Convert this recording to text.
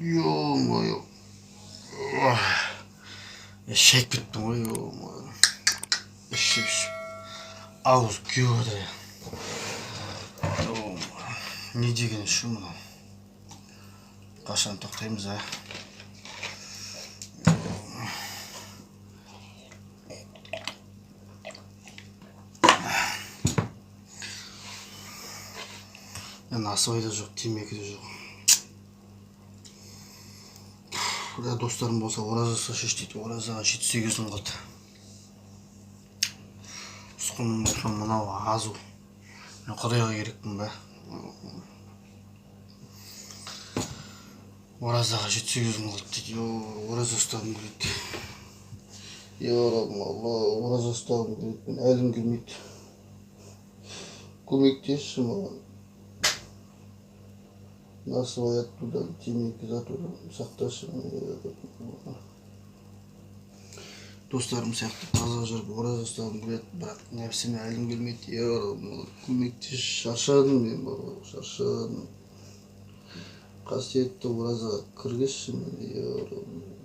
Ё-моё. Eşek bittim o ё-моё. Eşek. Ağız kuyuyor. Ne деген şu munu? Kaşan toktayımız ha. Насыбай да жоқ, темекі де жоқ. Құда достарым болса ораза шеш дейді, оразаға 7-8 күн қалды. Ұсқыным болса мынау азу. Мен құдайға керекпін бе. Оразаға 7-8 күн қалды дейді. Ораза ұстағым келеді. Ya Rabbim Allah, orazа ұстағым келеді. Мен әлім келмейді. Көмектесші маған. Nasıl hayatlıdan, temizlik zatından saqtaşın. Dostlarım сияқты таза жүріп ораза ұстағым келеді, бірақ нәпсіме әлім келмейді. Ya Rabbim, көмектес, шаршадым мен бaba, шаршадым. Қасиетті оразаға кіргізші мені, ya Rabbim.